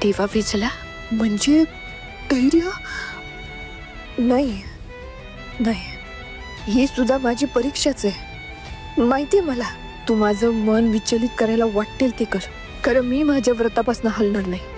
दिवा विझला म्हणजे धैर्य नाही नाही, ही सुद्धा माझी परीक्षाच आहे. माहितीये मला, तू माझं मन विचलित करायला वाटेल ते कर, कारण मी माझ्या व्रतापासून हलणार नाही.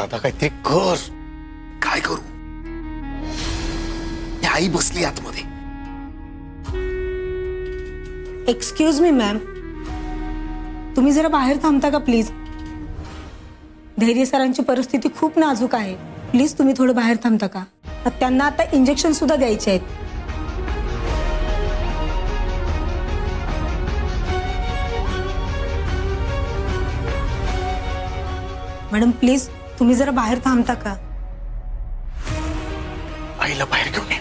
आता काहीतरी कर. काय करू? आई बसली आतमध्ये. एक्सक्यूज मी मॅम, तुम्ही जरा बाहेर थांबता का प्लीज? धैर्य सरांची परिस्थिती खूप नाजूक आहे. प्लीज तुम्ही थोडं बाहेर थांबता का? त्यांना आता इंजेक्शन सुद्धा द्यायचे आहेत. मॅडम प्लीज तुम्ही जरा बाहेर थांबता का? आईला बाहेर घेऊन ये.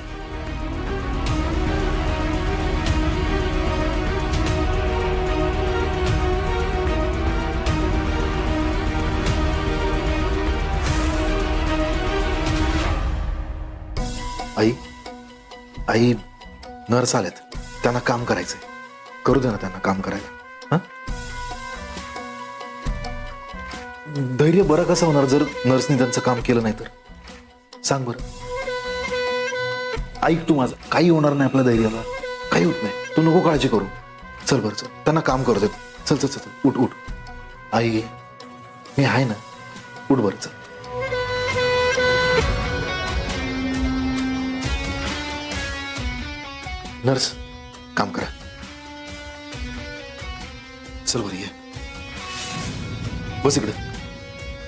आई आई नर्स आलेत, त्यांना काम करायचंय. करू दे ना त्यांना काम करायला. हा, धैर्य बरं कसं होणार जर नर्सनी त्यांचं काम केलं नाही तर? सांग बरं. ऐक तू माझं, काही होणार नाही आपल्या धैर्याला, काही होत नाही. तू नको काळजी करू. चल बरं, चल त्यांना काम करू दे. चल चल चल, उठ उठ. आई मी आहे ना, उठ बरं. चल नर्स काम करा. चल बरं ये. बस इकडे.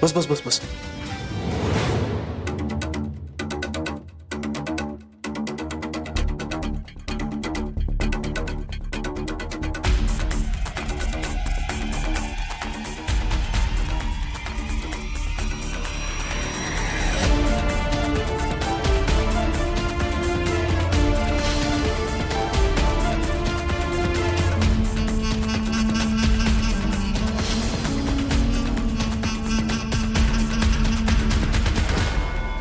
बस बस बस बस.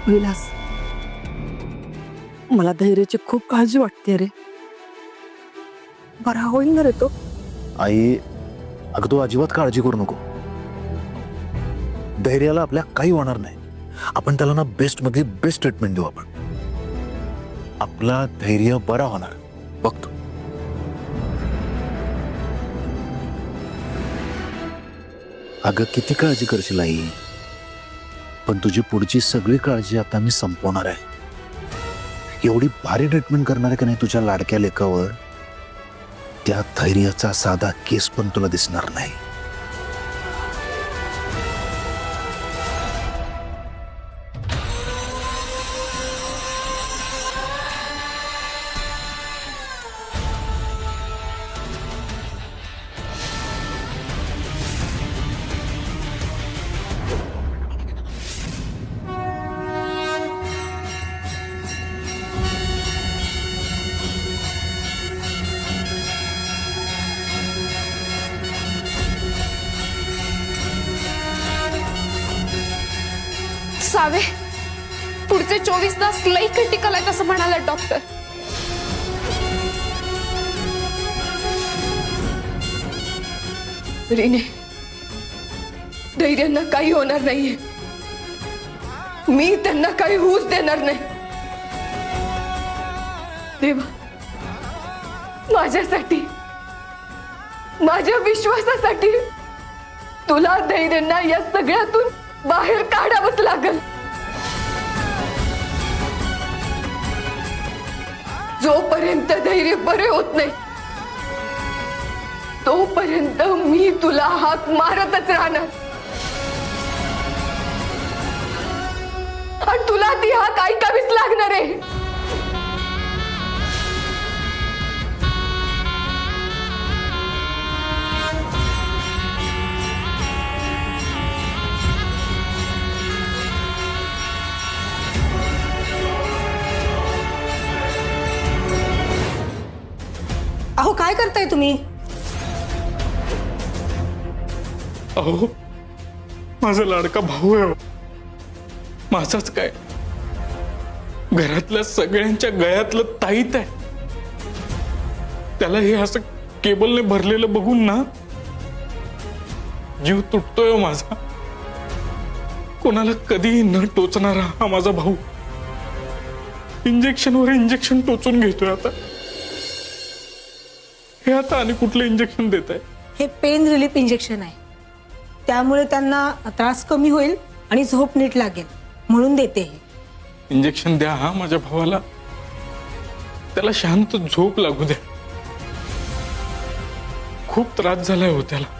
विलास, मला धैर्याची खूप काळजी वाटते रे. बरा होईल ना रे तो? आई अगं तू अजिबात काळजी करू नको. धैर्याला आपल्या काही होणार नाही. आपण त्याला ना बेस्ट मध्ये बेस्ट ट्रीटमेंट देऊ. आपण आपला धैर्य बरा होणार बघतो. अगं किती काळजी करशील आई, पण तुझी पुढची सगळी काळजी आता मी संपवणार आहे. एवढी भारी ट्रीटमेंट करणार आहे की नाही तुझ्या लाडक्या लेकावर, त्या धैर्याचा साधा केस पण तुला दिसणार नाही. सावे, पुढचे 24 तास लई क्रिटिकल आहेत असं म्हणाले डॉक्टर. रीने, धैर्यांना काही होणार नाहीये. मी त्यांना काही होऊच देणार नाही. देवा, माझ्यासाठी, माझ्या विश्वासासाठी तुला धैर्यांना या सगळ्यातून बाहेर काढावंच लागल. जोपर्यंत धैर्य बरे होत नाही तोपर्यंत मी तुला हाक मारतच राहणार. आणि तुला ती हाक ऐकावीच लागणार आहे. अहो काय करताय तुम्ही? अहो माझा लाडका भाऊ आहे. माझाच काय, घरातल्या सगळ्यांच्या गळ्यातलं ताईत आहे. त्याला हे असं केबलने भरलेलं बघून ना जीव तुटतोय माझा. कोणाला कधीही न टोचणारा हा माझा भाऊ इंजेक्शनवर इंजेक्शन टोचून घेतोय. आता हे आता आणि कुठलं इंजेक्शन देत आहे? हे पेन रिलीफ इंजेक्शन आहे. त्यामुळे त्यांना त्रास कमी होईल आणि झोप नीट लागेल म्हणून देते हे. इंजेक्शन द्या हा माझ्या भावाला. त्याला शांत झोप लागू द्या. खूप त्रास झालाय हो त्याला.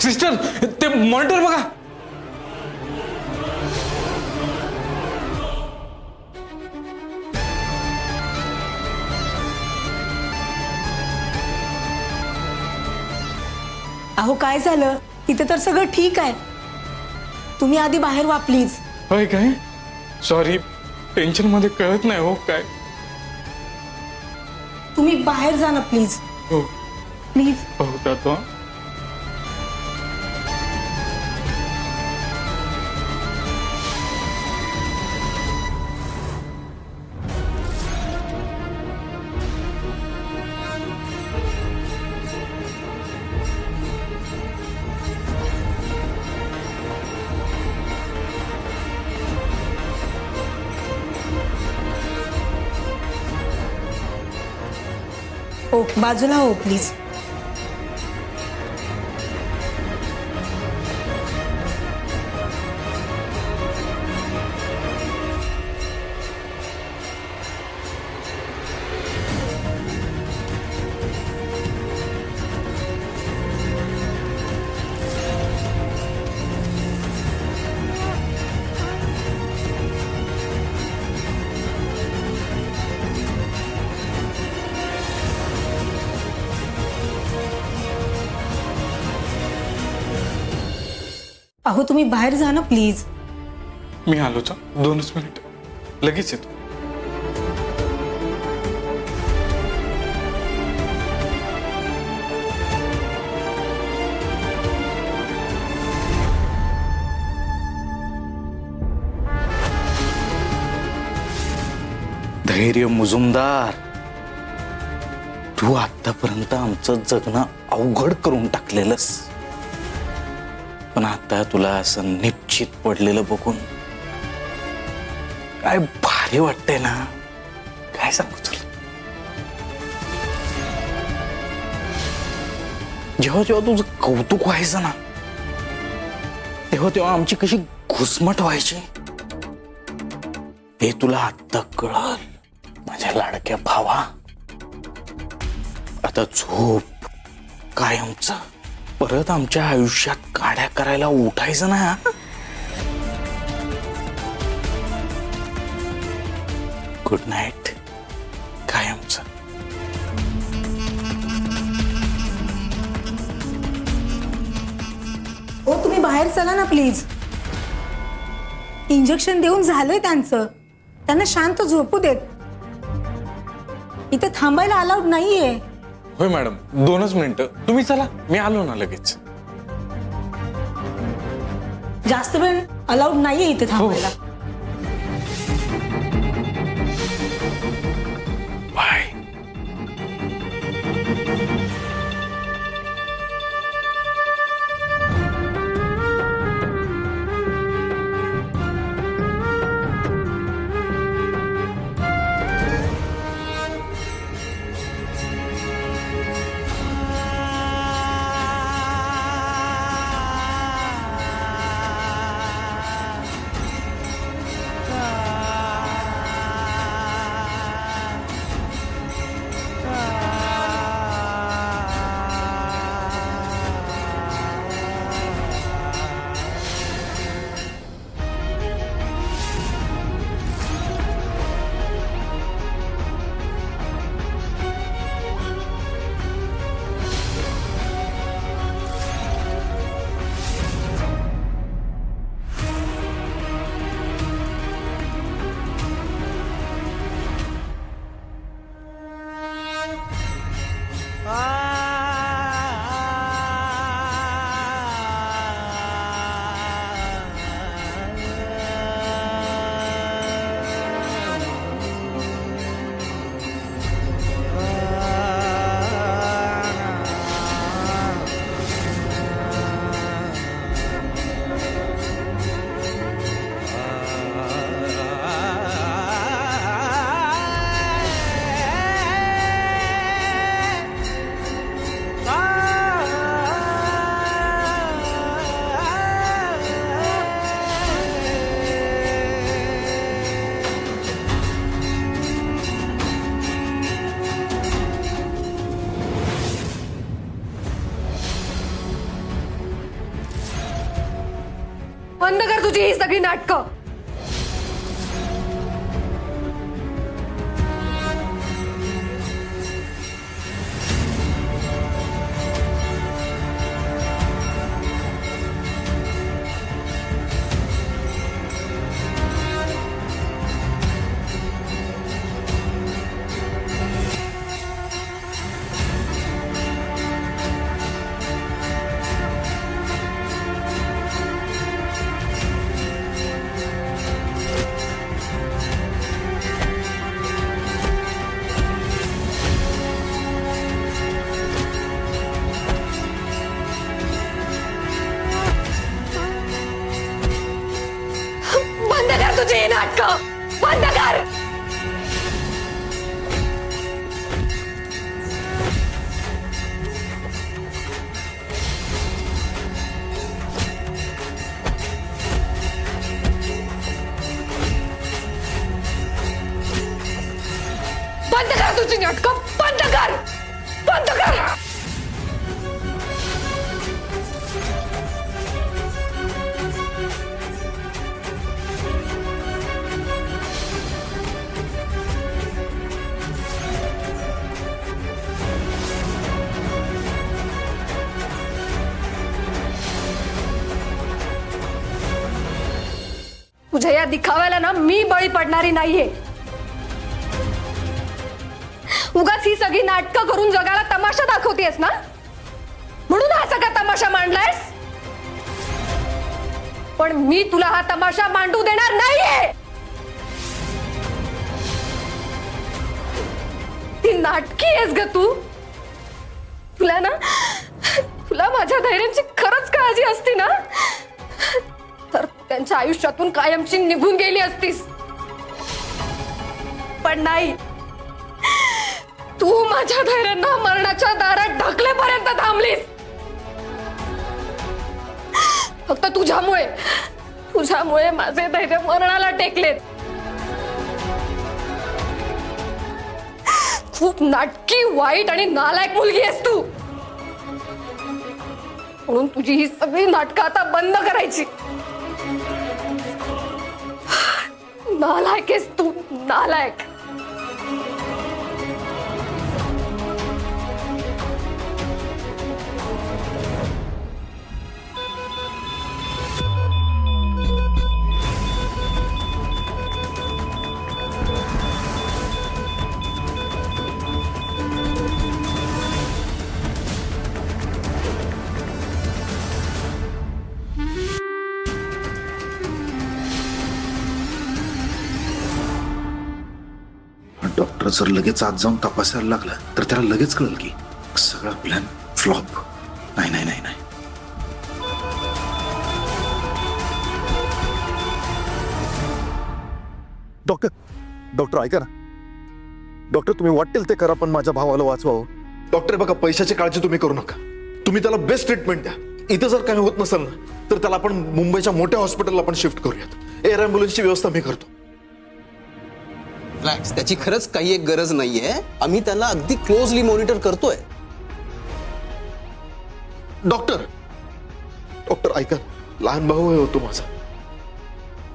सिस्टर, ते मॉनिटर बघा. अहो काय झालं? इथे तर सगळं ठीक आहे. तुम्ही आधी बाहेर वा प्लीज. होय काय? सॉरी, टेन्शन मध्ये कळत नाही हो काय. तुम्ही बाहेर जा ना प्लीज. हो प्लीज. हो जातो. ओ बाजूला हो प्लीज. अहो तुम्ही बाहेर जा ना प्लीज. मी आलोच, 2 मिनिट, लगेच येतो. धैर्य मुजुमदार, तू आतापर्यंत आमचं जगणं अवघड करून टाकलेलंस, पण आता तुला असं निश्चित पडलेलं बघून काय भारी वाटतंय ना. काय सांगू तुला. जेव्हा जेव्हा तुझं कौतुक व्हायचं ना तेव्हा तेव्हा आमची कशी घुसमट व्हायची हे तुला आत्ता कळलं माझ्या लाडक्या भावा. आता झोप कायमचा परत आमच्या आयुष्यात काड्या करायला उठायचं ना हा? गुड नाईट कायमचं. हो तुम्ही बाहेर चला ना प्लीज. इंजेक्शन देऊन झालंय त्यांचं. त्यांना शांत झोपू देत. इथे थांबायला अलाउड नाहीये. होय मॅडम 2च मिनिटं तुम्ही चला मी आलो ना लगेच. जास्त वेळ अलाउड नाहीये इथे थांबायला. बाय. बंद कर तुझी ही सगळी नाटकं. बंद कर तुझी ही नाटकं. बंद कर. बंद कर तुझी नाटकं. बंद कर. बंद कर. तुझ्या या दिखाव्याला ना मी बळी पडणारी नाहीये. उगाच ही सगळी नाटकं करून जगाला तमाशा दाखवतेस ना, म्हणून हा सगळा तमाशा मांडलायस. पण मी तुला हा तमाशा मांडू देणार नाहीये. ती नाटकी आहेस ग तू. तुला माझ्या धैर्याची खरंच काळजी असती ना तर त्यांच्या आयुष्यातून कायमची निघून गेली असतीस. पण नाही, तू माझ्या धैर्यांना मरणाच्या दारात ढकलेपर्यंत थांबलीस. फक्त तुझ्यामुळे माझे धैर्य मरणाला टेकलेत. खूप नाटकी, वाईट आणि नालायक मुलगी आहेस तू. म्हणून तुझी ही सगळी नाटकं आता बंद करायची. नालायक आहेस तू, नालायक. डॉक्टर जर लगेच आज जाऊन तपासायला लागला तर त्याला लगेच कळेल की सगळा प्लॅन फ्लॉप. नाही नाही नाही नाही. डॉक्टर ऐका ना. डॉक्टर तुम्ही वाटेल ते करा, पण माझ्या भावाला वाचवावं. डॉक्टर बघा, पैशाची काळजी तुम्ही करू नका. तुम्ही त्याला बेस्ट ट्रीटमेंट द्या. इथं जर काही होत नसेल ना तर त्याला आपण मुंबईच्या मोठ्या हॉस्पिटलला पण शिफ्ट करूयात. एअर ॲम्ब्युलन्सची व्यवस्था मी करतो. रिलॅक्स, त्याची खरंच काही एक गरज नाहीये. आम्ही त्याला अगदी क्लोजली मॉनिटर करतोय. डॉक्टर डॉक्टर ऐका, लहान भाऊ आहे होतो माझा.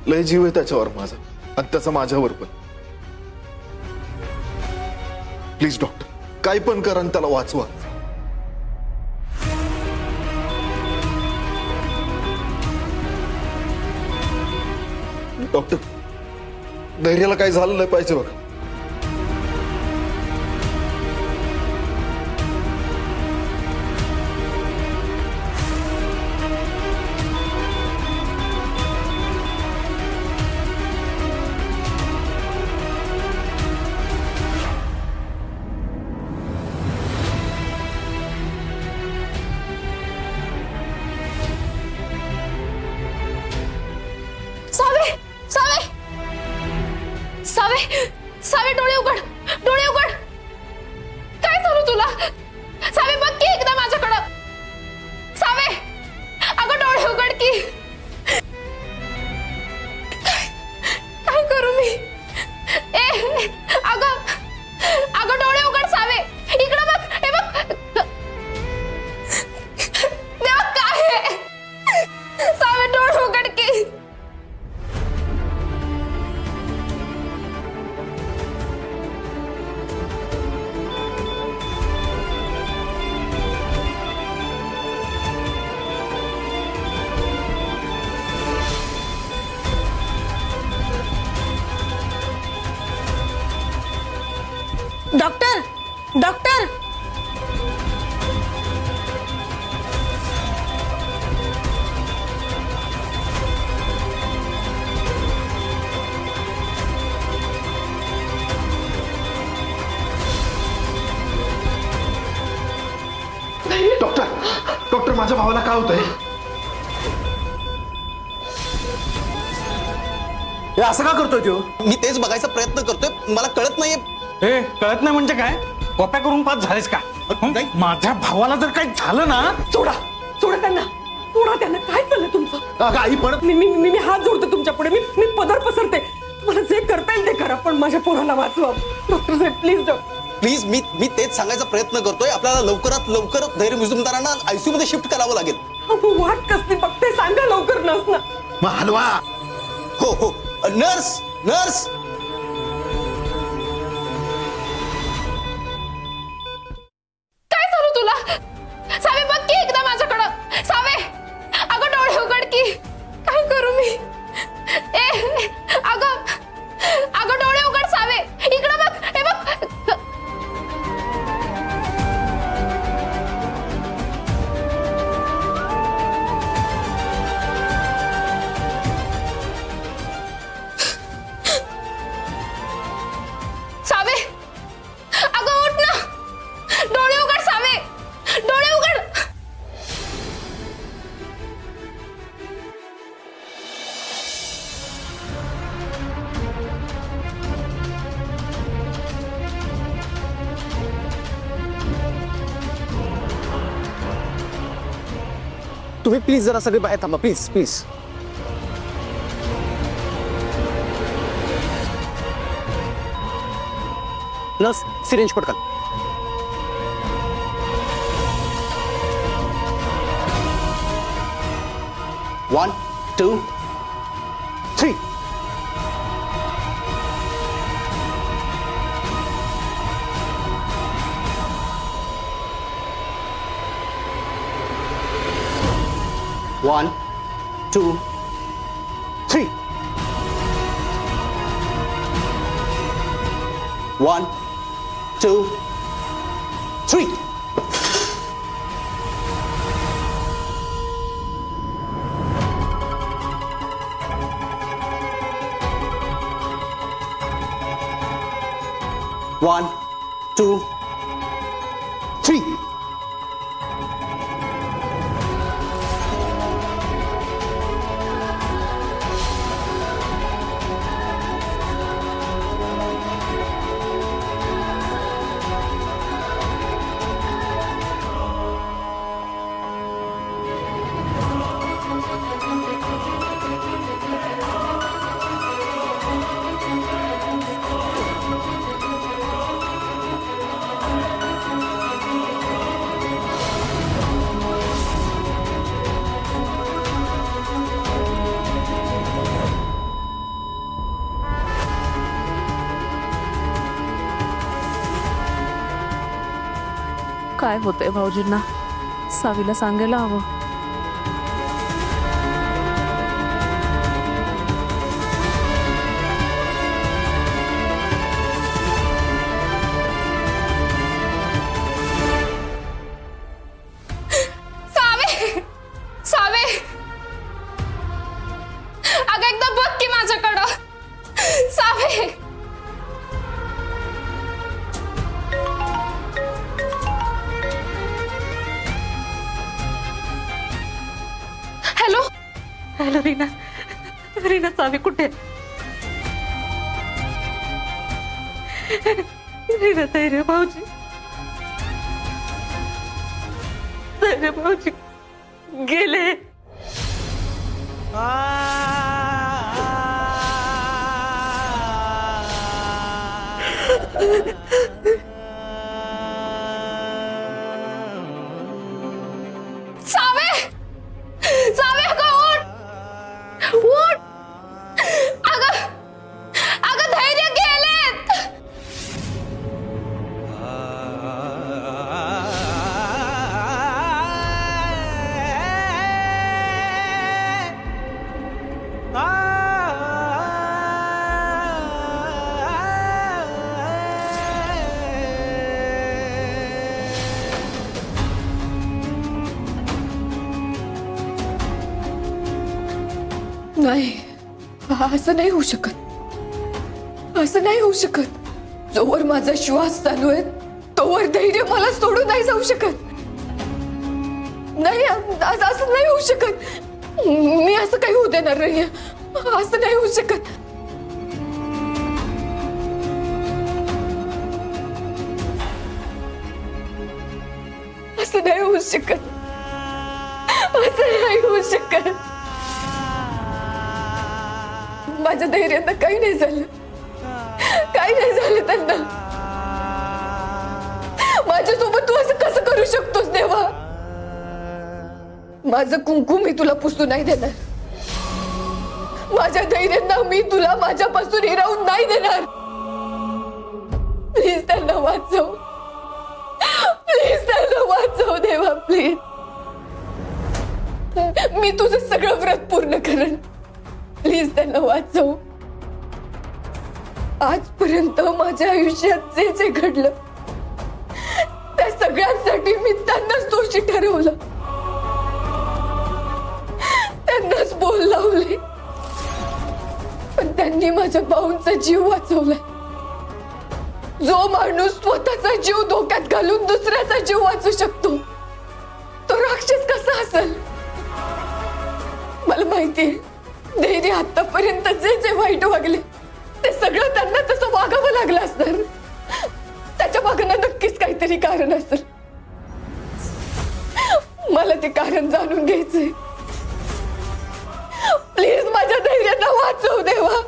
लय जीव आहे त्याच्यावर माझा आणि त्याचा माझ्यावर पण. प्लीज डॉक्टर, काय पण करा आणि त्याला वाचवा. डॉक्टर, धैर्याला काही झालं नाही पाहिजे बघा. सावे, सावे, सावे, सावे, डोळे उघड, डोळे उघड. काय झालं तुला? सावे, बघ की एकदा माझ्याकडं. सावे, अगं डोळे उघड की. काय करू मी? ए, अगं अगं डोळे उघड सावे. इकडं बघ, हे बघ. देवा, काय आहे? सावे, डोळे उघड की. डॉक्टर, डॉक्टर, डॉक्टर डॉक्टर माझ्या भावाला काय होतंय? हे असं का करतोय तो? मी तेच बघायचा प्रयत्न करतोय. मला कळत नाहीये. हे कळत नाही म्हणजे काय? कॉप्या करून पास झालेस का? नाही. माझ्या भावाला जर काही झालं ना. सोडा, सोडा त्यांना, सोडा त्यांना. काय चाललंय तुमचं? अगं आई, पण मी मी मी मी हात जोडते तुमच्या पुढे. मी पदर पसरते. तुम्हाला जे करता येईल ते करा, पण माझ्या पोराला वाचवा. डॉक्टर साहेब, प्लीज डॉक्टर. प्लीज, मी तेच सांगायचा प्रयत्न करतोय. आपल्याला लवकरात लवकर धैर्य मुजुमदारांना आयसीयू मध्ये शिफ्ट करावं लागेल. वाट कसली बघते, सांगा लवकर. नस ना. मग हलवा. हो हो. Nurse, nurse. काय झालं तुला? सावे, बघ की एकदा माझ्याकडं. सावे, अगं डोळे उघड की. काय करू मी? ए, अगं अगं डोळे उघड सावे. इकडं बघ, हे बघ. सावे, अगं उठ ना. डोळे उघड सावे, डोळे उघड. तुम्ही प्लीज जरा सगळे बाहेर थांबा, प्लीज प्लीज. नर्स, सिरिंज पटकन. 1, 2, 3. One, two, three. 1, 2, 3. One, two, three. काय होतंय भाऊजींना? सावीला सांगायला हवं. सावे, सावे, अगं एकदा बघ की माझ्याकडं. सावे, हॅलो. हॅलो रीना, रीना सावी कुठे? रीना धैर्य भाऊजी, धैर्य भाऊजी गेले. सावे, सावे अगं उठ, उठ. अगं, अगं धैर्य गेलेत. नाही, असं नाही होऊ शकत. असं नाही होऊ शकत. जोवर माझा श्वास चालू आहे तोवर धैर्य मला सोडून नाही जाऊ शकत. नाही, असं नाही होऊ शकत. मी असं काही होऊ देणार नाही. असं नाही होऊ शकत. असं नाही होऊ शकत. असं नाही होऊ शकत. माझ्या धैर्यांना काही नाही झालं. काही नाही झालं त्यांना. माझ्यासोबत तू असं कसं करू शकतोस देवा? माझं कुंकू मी तुला पुसू नाही देणार. माझ्या धैर्यांना मी तुला माझ्यापासून हिरावून नाही देणार. प्लीज त्यांना वाचव. प्लीज त्यांना वाचव देवा, प्लीज. मी तुझं सगळं व्रत पूर्ण करेन. प्लीज त्यांना वाचव. आजपर्यंत माझ्या आयुष्यात जे जे घडलं त्या सगळ्यांसाठी मी त्यांनाच दोषी ठरवलं. त्यांनाच बोल लावले. पण त्यांनी माझ्या भाऊंचा जीव वाचवलाय. जो माणूस स्वतःचा जीव धोक्यात घालून दुसऱ्याचा जीव वाचू शकतो तो राक्षस कसा असेल? मला माहितीये धैर्य आतापर्यंत जे जे वाईट वागले ते सगळं त्यांना तसं वागावं लागलं असणार. त्याच्या मागणं नक्कीच काहीतरी कारण असेल. मला ते कारण जाणून घ्यायचंय. प्लीज माझ्या धैर्यांना वाचव देवा.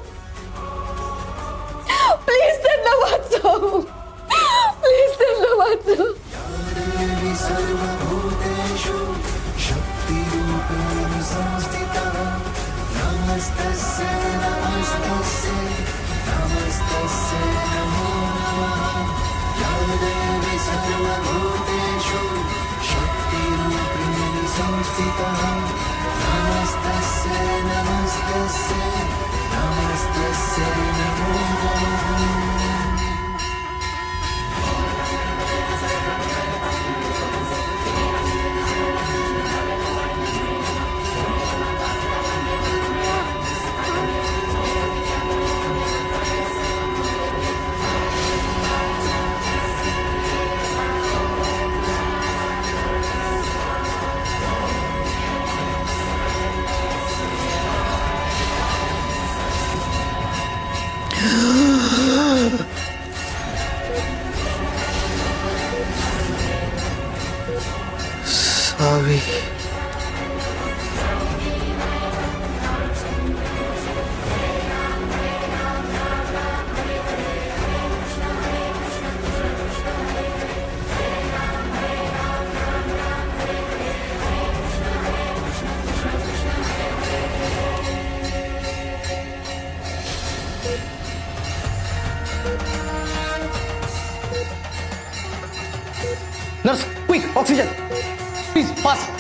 प्लीज त्यांना वाचव. प्लीज त्यांना वाचव. सर्वभूतेषु शक्तिरूपेण संस्थिता Savi nurse quick oxygen please fast.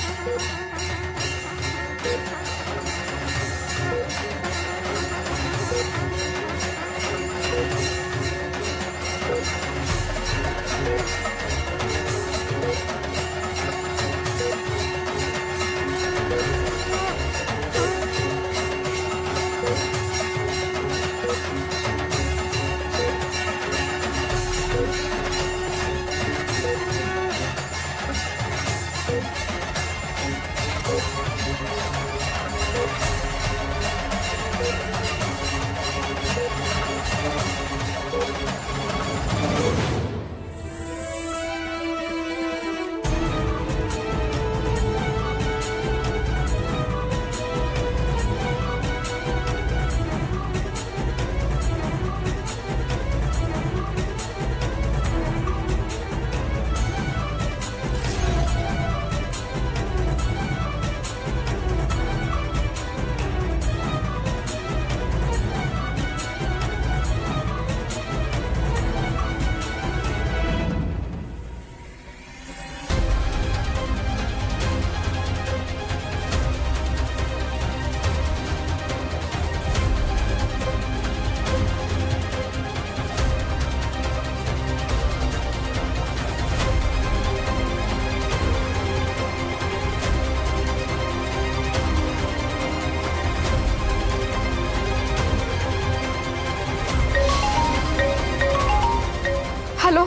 Hello.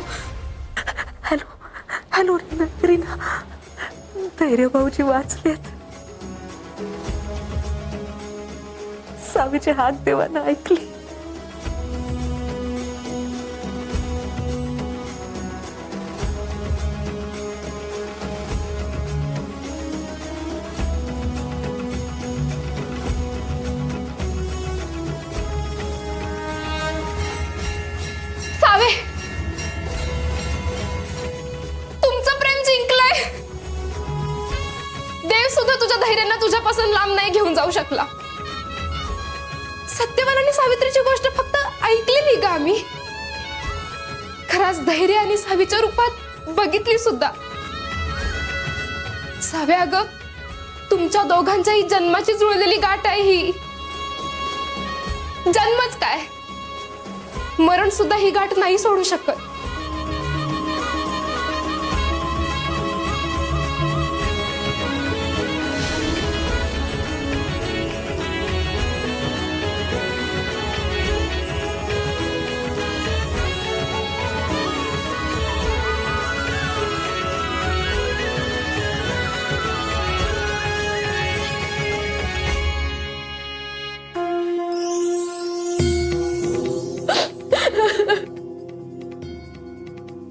Hello hello Reena Reena Dhairya भाऊजी वाचलेत. सावीची हाक देवानं ऐकली. सावे, तुमचं प्रेम जिंकलंय. देव सुद्धा तुझ्या धैर्यानं तुझ्यापासून लांब नाही घेऊन जाऊ शकला. सत्यवान आणि सावित्रीची गोष्ट फक्त ऐकलेली का आम्ही? खराच धैर्य आणि सावीच्या रूपात बघितली सुद्धा. सावे, अगं तुमच्या दोघांच्याही जन्माची जुळलेली गाठ आहे ही. जन्मच काय, मरण सुद्धा ही गाठ नाही सोडू शकत.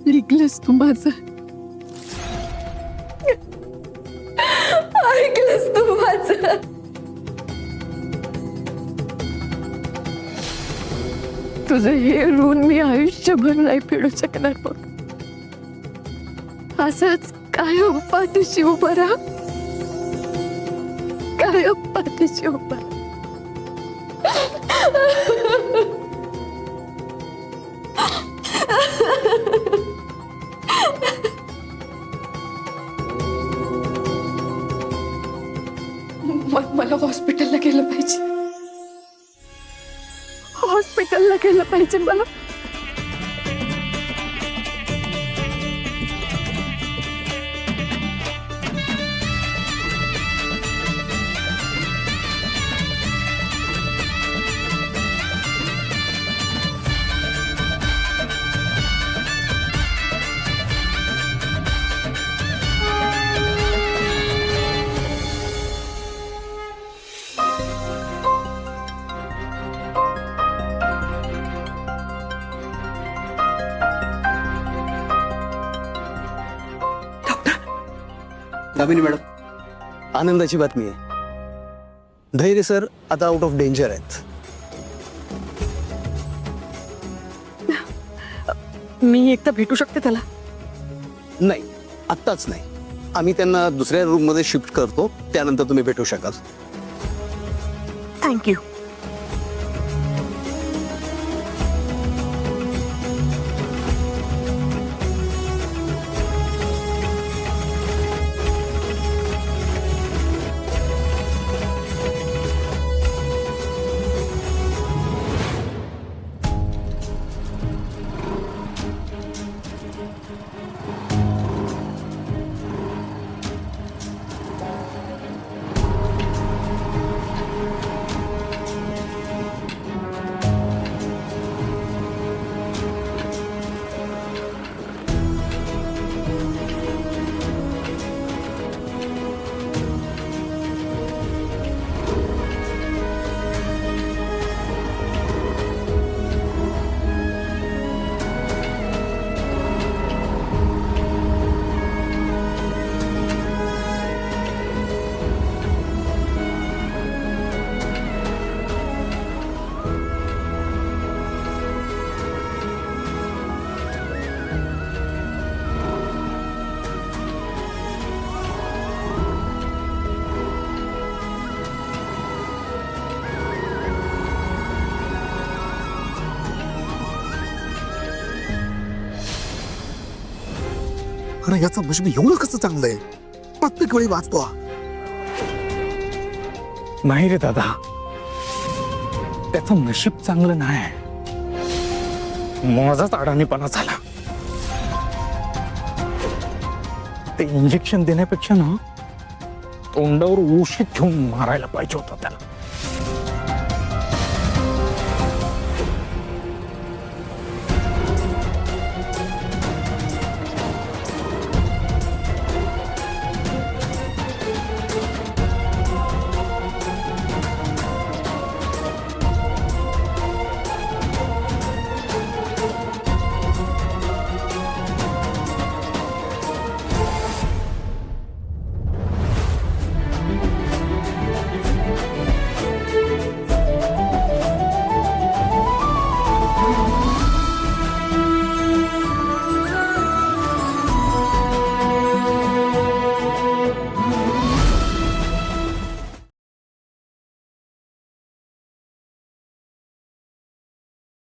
ऐकलंस तू माझं? ऐकलंस तू माझं? तुझं हे ऋण मी आयुष्यभर नाही फेडू शकणार बघ. असंच कायम पाठीशी उभं राहा, कायम पाठीशी उभं राहा. मला हॉस्पिटलला गेलं पाहिजे. हॉस्पिटलला गेलं पाहिजे मला. दामिनी मॅडम, आनंदाची बातमी आहे. धैर्य सर आता आउट ऑफ डेंजर आहेत. मी एकदा भेटू शकते त्याला? नाही, आत्ताच नाही. आम्ही त्यांना दुसऱ्या रूममध्ये शिफ्ट करतो, त्यानंतर तुम्ही भेटू शकाल. थँक्यू. अरे याचं नशीब एवढं कसं चांगलं आहे? प्रत्येक वेळी वाचतो. नाही रे दादा, त्याचं नशीब चांगलं नाही, माझाच अडाणीपणा झाला. ते इंजेक्शन देण्यापेक्षा ना तोंडावर उशीत घेऊन मारायला पाहिजे होतं त्याला.